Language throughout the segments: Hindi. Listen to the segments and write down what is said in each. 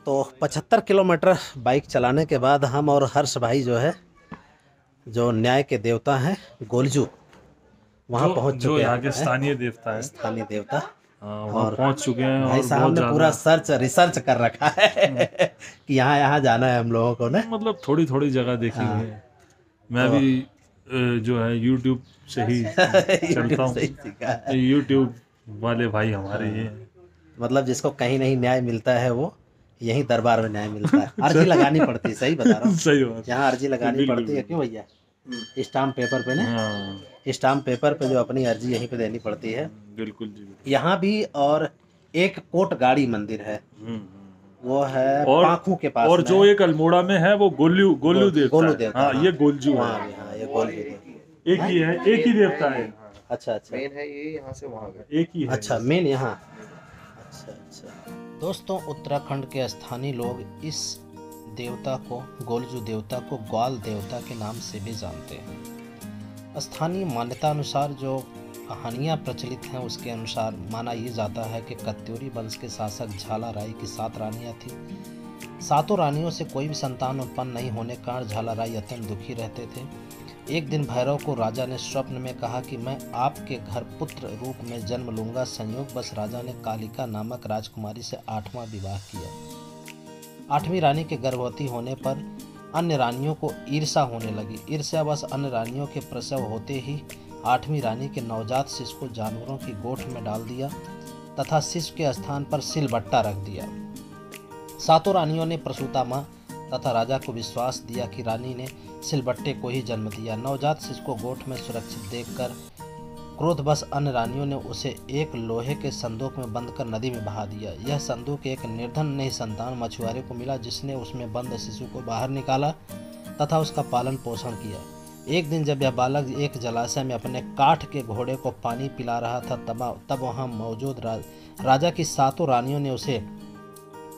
तो 75 किलोमीटर बाइक चलाने के बाद हम और हर्ष भाई जो है, जो न्याय के देवता हैं गोलजू, वहाँ पहुँच चुके हैं। जो यहाँ के स्थानीय देवता है, स्थानीय देवता, वहाँ पहुँच चुके हैं। भाई और साहब ने पूरा रिसर्च कर रखा है कि यहाँ जाना है हम लोगों को ने। मतलब थोड़ी थोड़ी जगह देखी हुई है। मैं भी जो है YouTube से ही चलता हूँ। YouTube वाले भाई हमारे ये हैं। मतलब जिसको कहीं नहीं न्याय मिलता है वो यही दरबार में न्याय मिलता है। अर्जी लगानी पड़ती है, सही बता रहा हूँ। सही बात। यहाँ अर्जी लगानी पड़ती है, क्यों भैया? स्टाम्प पेपर पे ना, स्टाम्प पेपर पे जो अपनी अर्जी यहीं पे देनी पड़ती है। बिल्कुल जी। यहाँ भी और एक कोटगाड़ी मंदिर है, वो है पाखू के पास। और जो एक अल्मोड़ा में है वो गोलू देवता। हाँ, ये गोलजू है। हाँ, ये गोलजू एक ही है, एक ही देवता है। अच्छा, मेन है ये, यहाँ से वहाँ गए, एक ही है। अच्छा, मेन यहाँ। अच्छा। दोस्तों, उत्तराखंड के स्थानीय लोग इस देवता को, गोलजू देवता को ग्वाल देवता के नाम से भी जानते हैं। स्थानीय मान्यता अनुसार जो कहानियाँ प्रचलित हैं उसके अनुसार माना ये जाता है कि कत्यूरी वंश के शासक झालाराय की 7 रानियाँ थीं। 7 रानियों से कोई भी संतान उत्पन्न नहीं होने के कारण झालाराय अत्यंत दुखी रहते थे। एक दिन भैरव को राजा ने स्वप्न में कहा कि मैं आपके घर पुत्र रूप में जन्म लूंगा। संयोगवश राजा ने कालिका नामक राजकुमारी से 8वां विवाह किया। 8वीं रानी के गर्भवती होने पर अन्य रानियों को ईर्ष्या होने लगी। ईर्ष्यावश अन्य रानियों के प्रसव होते ही 8वीं रानी के नवजात शिशु को जानवरों की गोठ में डाल दिया तथा शिशु के स्थान पर सिलबट्टा रख दिया। 7 रानियों ने प्रसूता माँ तथा राजा को विश्वास दिया कि रानी ने सिलबट्टे को ही जन्म दिया। नवजात शिशु को गोठ में सुरक्षित देखकर क्रोधवश अन्य रानियों ने उसे एक लोहे के संदूक में बंद कर नदी में बहा दिया। यह संदूक एक निर्धन निसंतान मछुआरे को मिला, जिसने उसमें बंद शिशु को बाहर निकाला तथा उसका पालन पोषण किया। एक दिन जब यह बालक एक जलाशय में अपने काठ के घोड़े को पानी पिला रहा था, तब वहां मौजूद राजा की 7 रानियों ने उसे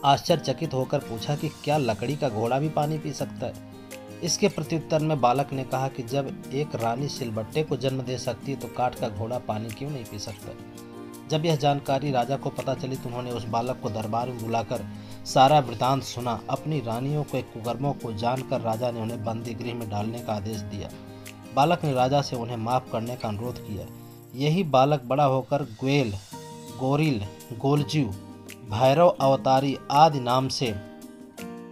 आश्चर्यचकित होकर पूछा कि क्या लकड़ी का घोड़ा भी पानी पी सकता है। इसके प्रत्युत्तर में बालक ने कहा कि जब एक रानी सिलबट्टे को जन्म दे सकती है तो काठ का घोड़ा पानी क्यों नहीं पी सकता। जब यह जानकारी राजा को पता चली तो उन्होंने उस बालक को दरबार में बुलाकर सारा वृतांत सुना। अपनी रानियों के कुकर्मों को जानकर राजा ने उन्हें बंदी गृह में डालने का आदेश दिया। बालक ने राजा से उन्हें माफ करने का अनुरोध किया। यही बालक बड़ा होकर ग्वेल, गोरिल, गोलजू, भैरव अवतारी आदि नाम से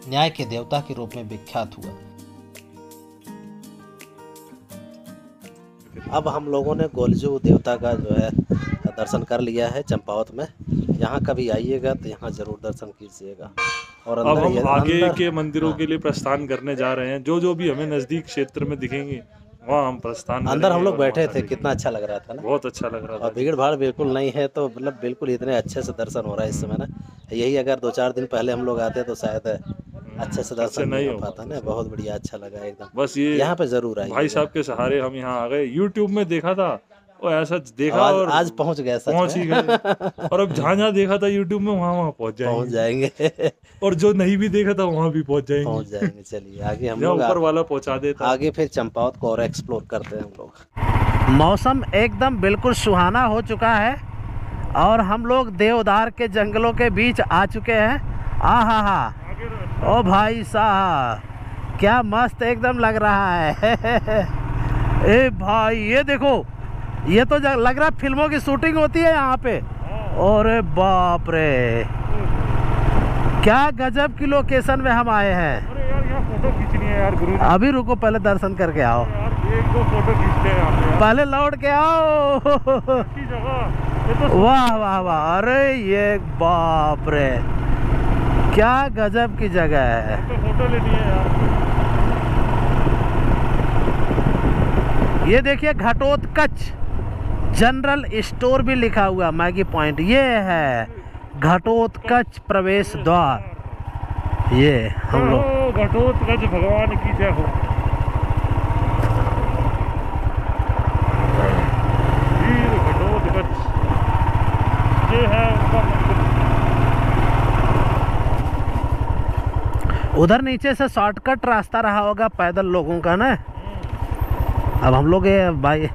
न्याय के देवता के रूप में विख्यात हुआ। अब हम लोगों ने गोलजू देवता का जो है दर्शन कर लिया है चंपावत में। यहाँ कभी आइएगा तो यहाँ जरूर दर्शन कीजिएगा। और अब हम आगे के मंदिरों के लिए प्रस्थान करने जा रहे हैं। जो भी हमें नजदीक क्षेत्र में दिखेंगे वहाँ हम प्रस्थान। अंदर हम लोग बैठे थे, कितना अच्छा लग रहा था ना, बहुत अच्छा लग रहा था। और भीड़ भाड़ बिल्कुल नहीं है, तो मतलब बिल्कुल इतने अच्छे से दर्शन हो रहा है इस समय ना। यही अगर 2-4 दिन पहले हम लोग आते तो शायद अच्छे से दर्शन नहीं हो पाता ना। बहुत बढ़िया, अच्छा लगा एकदम। बस ये यहाँ पे जरूर आइए। भाई साहब के सहारे हम यहाँ आ गए। YouTube में देखा था और ऐसा देखा और आज पहुँच गए, पहुँच ही गए। और अब जहाँ देखा था YouTube में वहाँ पहुँच जाएंगे। और जो नहीं भी देखा था वहाँ भी पहुँच जाएंगे। चलिए आगे हम लोग ऊपर वाला पहुँचा देता। आगे फिर चंपावत को और एक्सप्लोर करते हैं हम लोग। मौसम एकदम बिल्कुल सुहाना हो चुका है और हम लोग देवदार के जंगलों के बीच आ चुके हैं। आहा, ओ भाई साहब क्या मस्त एकदम लग रहा है। ए भाई ये देखो, ये तो लग रहा है फिल्मों की शूटिंग होती है यहाँ पे। अरे बाप रे, क्या गजब की लोकेशन में हम आए हैं। अरे यार यहाँ फोटो खींचनी है यार गुरु। अभी रुको, पहले दर्शन करके आओ यार, 1-2 फोटो खींचते हैं यहाँ पे। पहले लौट के आओ। अच्छी जगह ये तो। वाह वाह वाह, अरे ये बाप रे क्या गजब की जगह है। तो फोटो लेनी है यार। ये देखिए घटोत्कच जनरल स्टोर भी लिखा हुआ, मैगी पॉइंट। ये है घटोत्कच प्रवेश द्वार। ये हम लोग घटोत्कच भगवान की जय हो। वीर घटोत्कच ये है उनका मंदिर। उधर नीचे से शॉर्टकट रास्ता रहा होगा पैदल लोगों का ना। अब हम लोग ये भाई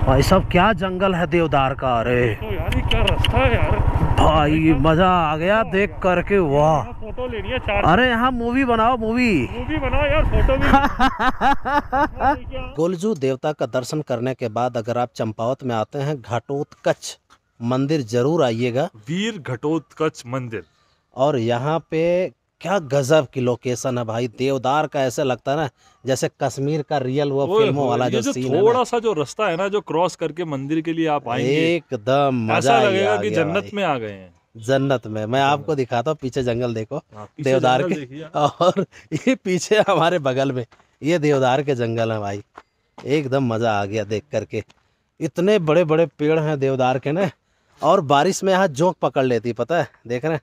भाई साहब क्या जंगल है देवदार का। अरे तो यार ये क्या रास्ता है यार भाई, मजा आ गया देख करके, वाह। फोटो लेनी है 4। अरे यहाँ मूवी बनाओ, मूवी बनाओ यार, फोटो भी। गोलजू देवता का दर्शन करने के बाद अगर आप चंपावत में आते हैं, घटोत्कच मंदिर जरूर आइएगा। वीर घटोत्कच मंदिर। और यहाँ पे क्या गजब की लोकेशन है भाई, देवदार का ऐसे लगता है ना जैसे कश्मीर का रियल वो फिल्मों वाला जो सीन है। थोड़ा सा जो रास्ता है ना, जो क्रॉस करके मंदिर के लिए आप आएंगे, एकदम मजा ऐसा लगेगा कि गया जन्नत भाई। में आ गए हैं। जन्नत में। मैं आपको दिखाता हूँ, पीछे जंगल देखो पीछे देवदार जंगल के, और ये पीछे हमारे बगल में ये देवदार के जंगल है भाई। एकदम मजा आ गया देख करके, इतने बड़े बड़े पेड़ हैं देवदार के ना। और बारिश में यहाँ जोंक पकड़ लेती, पता है, देख रहे हैं,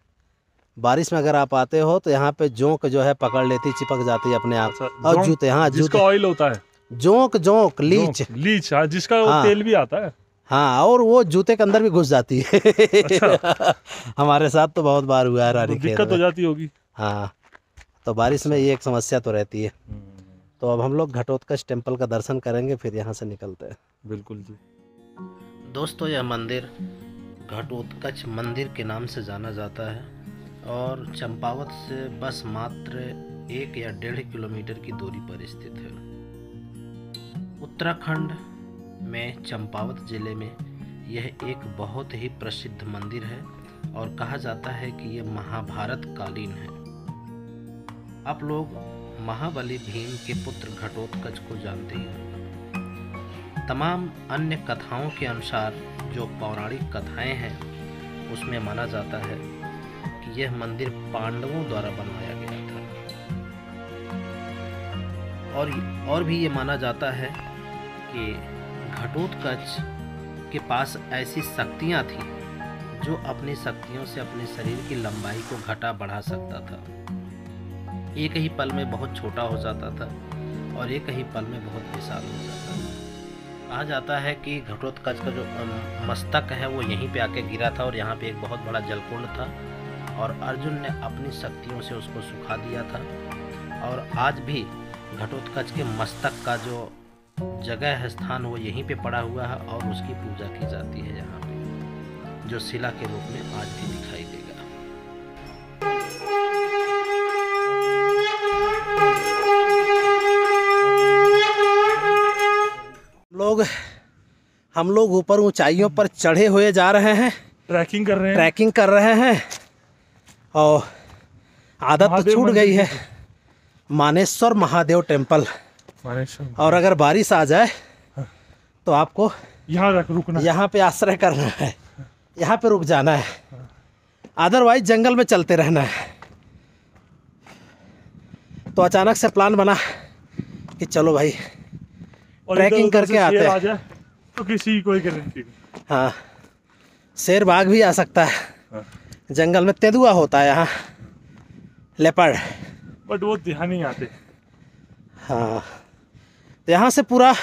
बारिश में अगर आप आते हो तो यहाँ पे जोंक जो है पकड़ लेती, चिपक जाती है अपने आप। और जूते, हाँ जिसका जूते, ऑयल होता है, जोंक लीच, लीच, हाँ, जिसका हाँ। तेल भी आता है। हाँ, और वो जूते के अंदर भी घुस जाती है। अच्छा। हमारे साथ तो बहुत बार हुआ है रानी खेत दिक्कत हो में। जाती होगी। हाँ, तो बारिश में ये एक समस्या तो रहती है। तो अब हम लोग घटोत्कच टेम्पल का दर्शन करेंगे, फिर यहाँ से निकलते हैं। बिल्कुल जी। दोस्तों, यह मंदिर घटोत्कच मंदिर के नाम से जाना जाता है और चंपावत से बस मात्र 1 या 1.5 किलोमीटर की दूरी पर स्थित है। उत्तराखंड में चंपावत जिले में यह एक बहुत ही प्रसिद्ध मंदिर है और कहा जाता है कि यह महाभारत कालीन है। आप लोग महाबली भीम के पुत्र घटोत्कच को जानते हैं। तमाम अन्य कथाओं के अनुसार जो पौराणिक कथाएं हैं उसमें माना जाता है कि यह मंदिर पांडवों द्वारा बनवाया गया था। और भी ये माना जाता है कि घटोत्कच के पास ऐसी शक्तियां थी जो अपनी शक्तियों से अपने शरीर की लंबाई को घटा बढ़ा सकता था। एक ही पल में बहुत छोटा हो जाता था और एक ही पल में बहुत विशाल हो जाता था। कहा जाता है कि घटोत्कच का जो मस्तक है वो यहीं पे आके गिरा था और यहाँ पे एक बहुत बड़ा जलकुंड था और अर्जुन ने अपनी शक्तियों से उसको सुखा दिया था। और आज भी घटोत्कच के मस्तक का जो जगह है, स्थान, वो यहीं पे पड़ा हुआ है और उसकी पूजा की जाती है यहाँ पे, जो शिला के रूप में आज भी दिखाई देगा। हम लोग ऊपर ऊंचाइयों पर चढ़े हुए जा रहे हैं, ट्रैकिंग कर रहे हैं और आदत तो छूट गई है। मानेश्वर महादेव टेम्पल। और अगर बारिश आ जाए तो आपको यहाँ पे आश्रय करना है, यहाँ पे रुक जाना है, अदरवाइज जंगल में चलते रहना है। तो अचानक से प्लान बना कि चलो भाई ट्रैकिंग करके आते हैं। तो किसी कोई गारंटी नहीं। हाँ, शेर बाघ भी आ सकता है। हाँ। जंगल में तेंदुआ होता है यहाँ, लेपर्ड, बट वो ध्यान नहीं आते। हाँ, तो यहाँ से पूरा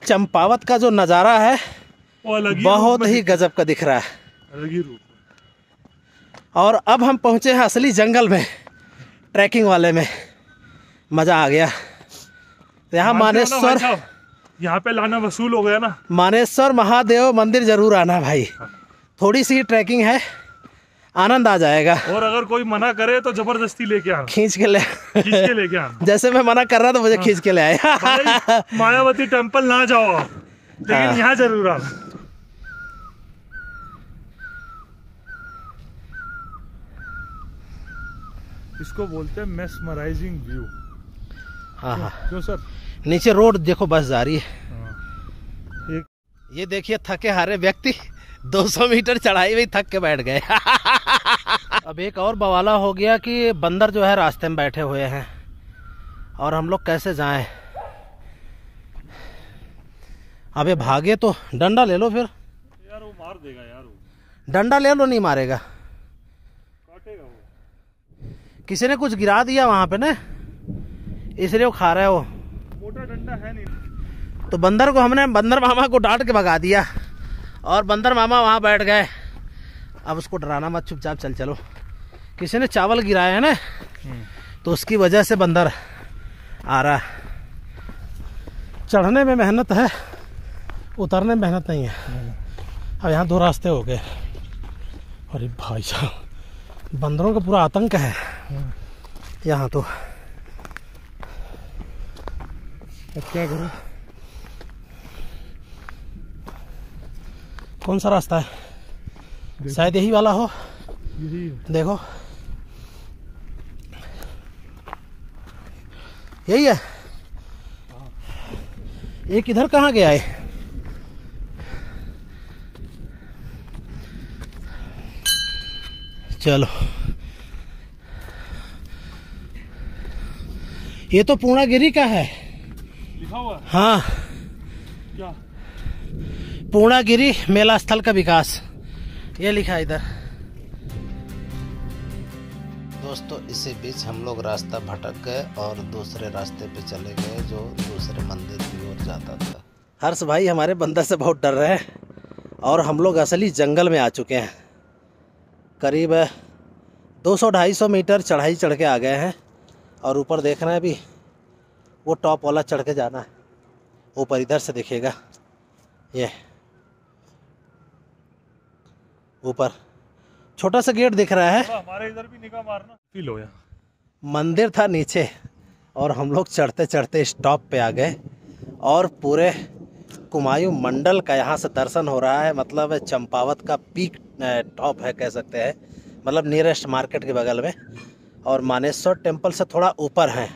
चंपावत का जो नज़ारा है वो अलग बहुत ही गजब का दिख रहा है, अलग ही रूप। और अब हम पहुँचे हैं असली जंगल में, ट्रैकिंग वाले में। मज़ा आ गया। तो यहाँ मानेश्वर, यहाँ पे लाना वसूल हो गया ना। मानेश्वर महादेव मंदिर जरूर आना भाई। थोड़ी सी ट्रैकिंग है, आनंद आ जाएगा। और अगर कोई मना करे तो जबरदस्ती लेके आना, खींच के लेके आना। जैसे मैं मना कर रहा था, मुझे खींच के ले आया। मायावती टेम्पल ना जाओ, लेकिन यहाँ जरूर आना। इसको बोलते हैं मेस्मराइजिंग व्यू। हाँ हाँ, क्यों सर? नीचे रोड देखो, बस जा रही है। ये देखिए थके हारे व्यक्ति 200 मीटर चढ़ाई में थक के बैठ गए। अब एक और बवाला हो गया कि बंदर जो है रास्ते में बैठे हुए हैं और हम लोग कैसे जाएं। अबे भागे तो डंडा ले लो फिर। यार वो मार देगा यार, वो डंडा ले लो, नहीं मारेगा, काटेगा वो। किसी ने कुछ गिरा दिया वहां पे ना, इसलिए वो खा रहा है। वो मोटा डंडा है नहीं। तो बंदर को हमने, बंदर मामा को डांट के भगा दिया और बंदर मामा वहां बैठ गए। अब उसको डराना मत, चुपचाप चल चलो। किसी ने चावल गिराया है ना, तो उसकी वजह से बंदर आ रहा। चढ़ने में मेहनत है, उतरने में मेहनत नहीं है। अब यहाँ 2 रास्ते हो गए। अरे भाई साहब, बंदरों का पूरा आतंक है यहाँ तो। अब क्या करूँ? कौन सा रास्ता है? शायद यही वाला हो। देखो यही है। एक इधर कहाँ गया है? चलो, ये तो पूर्णागिरी का है लिखा हुआ। हाँ, क्या? पूर्णागिरी मेला स्थल का विकास, ये लिखा है इधर। दोस्तों इसी बीच हम लोग रास्ता भटक गए और दूसरे रास्ते पे चले गए जो दूसरे मंदिर की ओर जाता था। हर्ष भाई हमारे बंदर से बहुत डर रहे हैं और हम लोग असली जंगल में आ चुके हैं। करीब 200-250 मीटर चढ़ाई चढ़ के आ गए हैं और ऊपर देख रहे हैं अभी वो टॉप वाला चढ़ के जाना है। ऊपर इधर से दिखेगा, ये ऊपर छोटा सा गेट दिख रहा है। हमारे इधर भी निगाह मारना। फील हो यहाँ मंदिर था नीचे और हम लोग चढ़ते चढ़ते इस टॉप पे आ गए और पूरे कुमायूं मंडल का यहाँ से दर्शन हो रहा है। मतलब चंपावत का पीक टॉप है कह सकते हैं, मतलब नियरेस्ट मार्केट के बगल में। और मानेश्वर टेम्पल से थोड़ा ऊपर है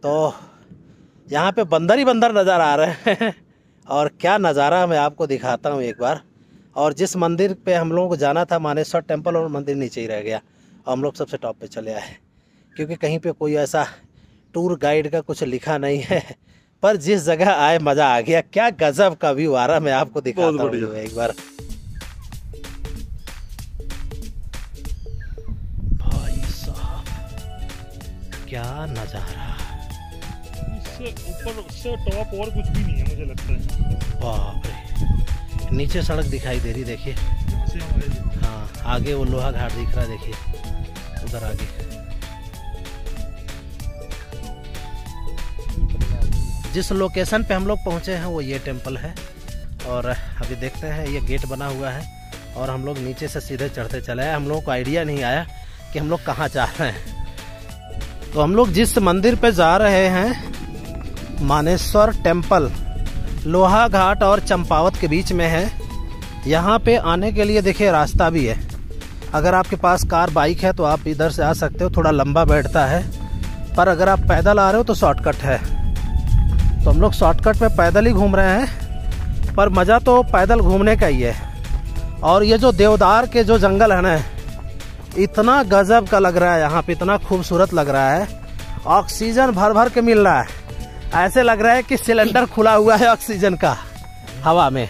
तो यहाँ पे बंदर ही बंदर नज़र आ रहे हैं। और क्या नज़ारा मैं आपको दिखाता हूँ एक बार। और जिस मंदिर पे हम लोगों को जाना था मानेश्वर टेम्पल, और मंदिर नीचे ही रह गया और हम लोग सबसे टॉप पे चले आए क्योंकि कहीं पे कोई ऐसा टूर गाइड का कुछ लिखा नहीं है। पर जिस जगह आए मज़ा आ गया। क्या गजब का व्यू आ रहा, मैं आपको दिखाता हूँ एक बार। भाई साहब क्या नज़ारा, इससे ऊपर से टॉप और कुछ भी नहीं है मुझे लगता है। बाप रे। नीचे सड़क दिखाई दे रही, देखिए। हाँ, आगे वो लोहा घाट दिख रहा है, देखिए उधर आगे। जिस लोकेशन पे हम लोग पहुँचे हैं वो ये टेम्पल है और अभी देखते हैं ये गेट बना हुआ है और हम लोग नीचे से सीधे चढ़ते चले आए। हम लोगों को आइडिया नहीं आया कि हम लोग कहाँ जा रहे हैं। तो हम लोग जिस मंदिर पे जा रहे हैं मानेश्वर टेम्पल लोहा घाट और चंपावत के बीच में है। यहाँ पे आने के लिए देखिए रास्ता भी है। अगर आपके पास कार बाइक है तो आप इधर से आ सकते हो, थोड़ा लंबा बैठता है। पर अगर आप पैदल आ रहे हो तो शॉर्टकट है। तो हम लोग शॉर्टकट में पैदल ही घूम रहे हैं, पर मज़ा तो पैदल घूमने का ही है। और ये जो देवदार के जो जंगल है ना, इतना गजब का लग रहा है यहाँ पे, इतना खूबसूरत लग रहा है। ऑक्सीजन भर भर के मिल रहा है, ऐसे लग रहा है कि सिलेंडर खुला हुआ है ऑक्सीजन का हवा में।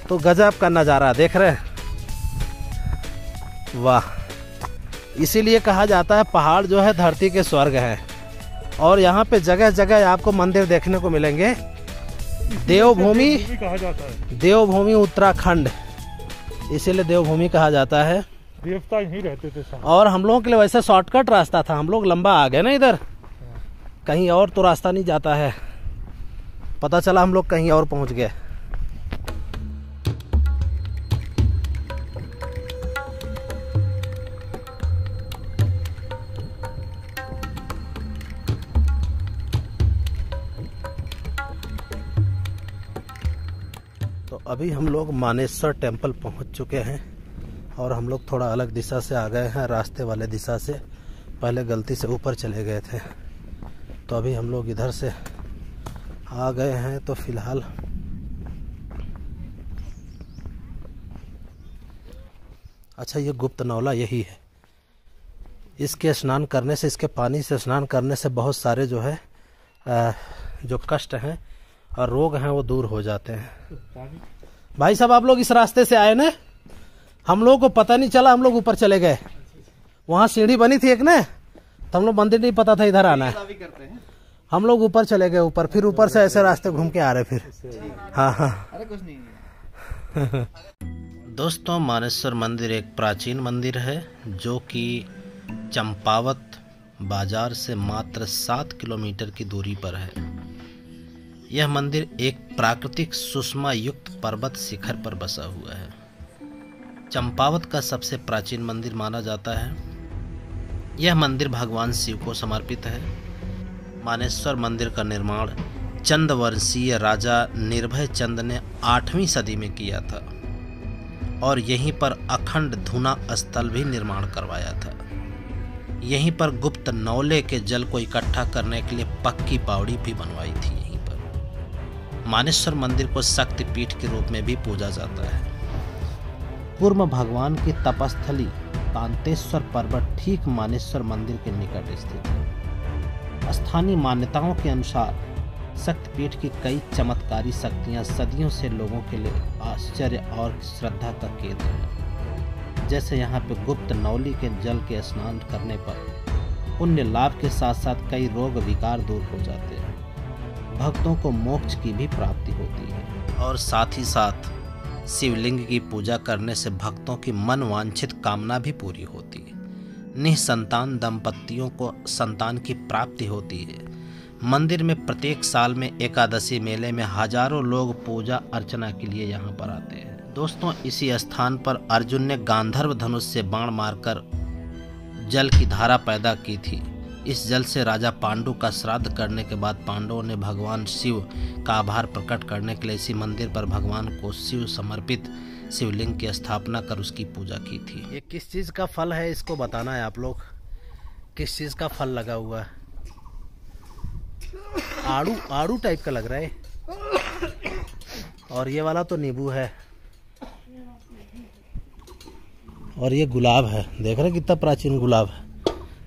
तो गजब का नज़ारा देख रहे हैं, वाह। इसीलिए कहा जाता है पहाड़ जो है धरती के स्वर्ग है। और यहाँ पे जगह जगह आपको मंदिर देखने को मिलेंगे। देवभूमि कहा जाता है, देवभूमि उत्तराखंड, इसीलिए देवभूमि कहा जाता है। देवता यहीं रहते थे साहब। और हम लोगों के लिए वैसे शॉर्टकट रास्ता था, हम लोग लंबा आ गए ना इधर, कहीं और तो रास्ता नहीं जाता है। पता चला हम लोग कहीं और पहुंच गए। तो अभी हम लोग मानेश्वर टेम्पल पहुंच चुके हैं और हम लोग थोड़ा अलग दिशा से आ गए हैं, रास्ते वाले दिशा से। पहले गलती से ऊपर चले गए थे, तो अभी हम लोग इधर से आ गए हैं। तो फिलहाल अच्छा, ये गुप्त नौला यही है। इसके स्नान करने से, इसके पानी से स्नान करने से बहुत सारे जो है जो कष्ट हैं और रोग हैं वो दूर हो जाते हैं। भाई साहब आप लोग इस रास्ते से आए ना, हम लोगों को पता नहीं चला, हम लोग ऊपर चले गए। वहाँ सीढ़ी बनी थी एक ना, तो हम लोग मंदिर नहीं पता था इधर आना है। हम लोग ऊपर चले गए ऊपर, फिर ऊपर से ऐसे रास्ते घूम के आ रहे फिर। हाँ हाँ। अरे कुछ नहीं। दोस्तों मानेश्वर मंदिर एक प्राचीन मंदिर है जो कि चंपावत बाजार से मात्र 7 किलोमीटर की दूरी पर है। यह मंदिर एक प्राकृतिक सुषमा युक्त पर्वत शिखर पर बसा हुआ है। चंपावत का सबसे प्राचीन मंदिर माना जाता है। यह मंदिर भगवान शिव को समर्पित है। मानेश्वर मंदिर का निर्माण चंदवंशीय राजा निर्भय चंद ने 8वीं सदी में किया था और यहीं पर अखंड धुना स्थल भी निर्माण करवाया था। यहीं पर गुप्त नौले के जल को इकट्ठा करने के लिए पक्की पावड़ी भी बनवाई थी। यहीं पर मानेश्वर मंदिर को शक्ति पीठ के रूप में भी पूजा जाता है। कूर्म भगवान की तपस्थली कांतेश्वर पर्वत ठीक मानेश्वर मंदिर के निकट स्थित है। स्थानीय मान्यताओं के अनुसार शक्तिपीठ की कई चमत्कारी शक्तियां सदियों से लोगों के लिए आश्चर्य और श्रद्धा का केंद्र है। जैसे यहाँ पे गुप्त नौली के जल के स्नान करने पर पुण्य लाभ के साथ साथ कई रोग विकार दूर हो जाते हैं। भक्तों को मोक्ष की भी प्राप्ति होती है और साथ ही साथ शिवलिंग की पूजा करने से भक्तों की मन वांछित कामना भी पूरी होती है। निसंतान दंपतियों को संतान की प्राप्ति होती है। मंदिर में प्रत्येक साल में एकादशी मेले में हजारों लोग पूजा अर्चना के लिए यहाँ पर आते हैं। दोस्तों, इसी स्थान पर अर्जुन ने गांधर्व धनुष से बाण मारकर जल की धारा पैदा की थी। इस जल से राजा पांडु का श्राद्ध करने के बाद पांडवों ने भगवान शिव का आभार प्रकट करने के लिए इसी मंदिर पर भगवान को शिव समर्पित शिवलिंग की स्थापना कर उसकी पूजा की थी। ये किस चीज़ का फल है, इसको बताना है आप लोग। किस चीज़ का फल लगा हुआ है? आड़ू टाइप का लग रहा है। और ये वाला तो नींबू है और ये गुलाब है। देख रहे कितना प्राचीन गुलाब है।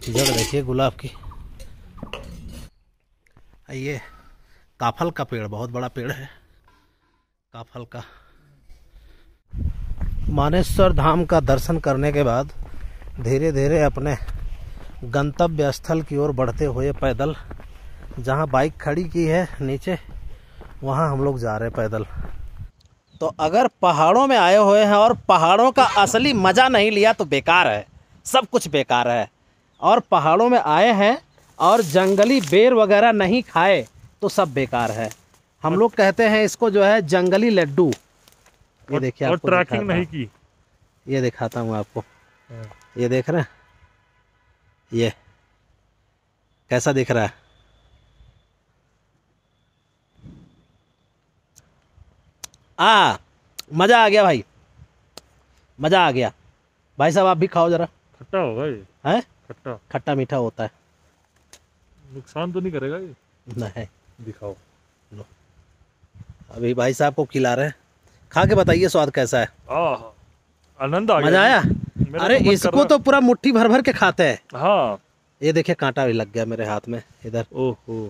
जड़ देखिए गुलाब की। ये काफल का पेड़, बहुत बड़ा पेड़ है काफल का। मानेश्वर धाम का दर्शन करने के बाद धीरे धीरे अपने गंतव्य स्थल की ओर बढ़ते हुए पैदल, जहाँ बाइक खड़ी की है नीचे, वहाँ हम लोग जा रहे हैं पैदल। तो अगर पहाड़ों में आए हुए हैं और पहाड़ों का असली मज़ा नहीं लिया तो बेकार है, सब कुछ बेकार है। और पहाड़ों में आए हैं और जंगली बेर वगैरह नहीं खाए तो सब बेकार है। हम लोग कहते हैं इसको जो है जंगली लड्डू। ये देखिए, और ट्रैकिंग नहीं की। ये दिखाता हूँ आपको। ये देख रहे हैं, ये कैसा दिख रहा है? मज़ा आ गया भाई, मज़ा आ गया। भाई साहब आप भी खाओ जरा। खट्टा होगा ये? है खट्टा खट्टा मीठा होता है। नुकसान तो नहीं करेगा ये? नहीं। दिखाओ। लो, अभी भाई साहब को खिला रहे हैं, खा के बताइए स्वाद कैसा है। आनंद आ गया। मजा आया? अरे इसको तो पूरा मुट्ठी भर भर के खाते हैं। हाँ, ये देखिए कांटा भी लग गया मेरे हाथ में इधर। ओहो,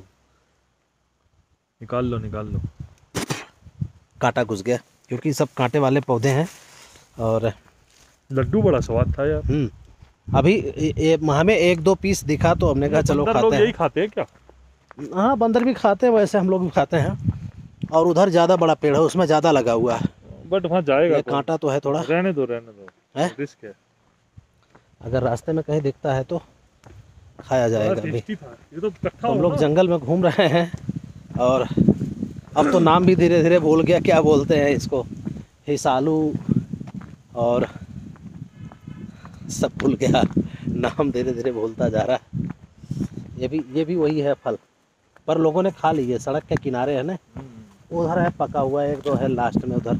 निकाल लो निकाल लो। कांटा घुस गया क्योंकि सब कांटे वाले पौधे हैं। और लड्डू बड़ा स्वाद था यार। अभी हमें 1-2 पीस दिखा तो हमने कहा चलो खाते हैं। यही खाते हैं क्या? हाँ, बंदर भी खाते हैं, वैसे हम लोग भी खाते हैं। और उधर ज़्यादा बड़ा पेड़ है, उसमें ज़्यादा लगा हुआ है। बट वहाँ जाएगा ये कांटा तो है थोड़ा। रहने दो है? रिस्क है। अगर रास्ते में कहीं दिखता है तो खाया जाएगा। अभी ये तो हम लोग जंगल में घूम रहे हैं और अब तो नाम भी धीरे धीरे भूल गया, क्या बोलते हैं इसको, हिसालू और सब भूल गया, नाम धीरे धीरे भूलता जा रहा है। ये भी वही है फल, पर लोगों ने खा लिए। सड़क के किनारे है ना, उधर है पका हुआ, 1-2 है लास्ट में उधर।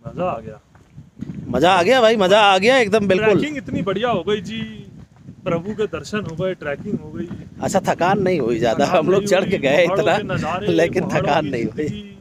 मजा आ गया। मजा आ गया भाई, मजा आ गया एकदम बिल्कुल। ट्रैकिंग इतनी बढ़िया हो गई जी, प्रभु के दर्शन हो गए, ट्रैकिंग हो गई। अच्छा, थकान नहीं हुई ज़्यादा, हम लोग चढ़ के गए इतना, लेकिन थकान नहीं हुई।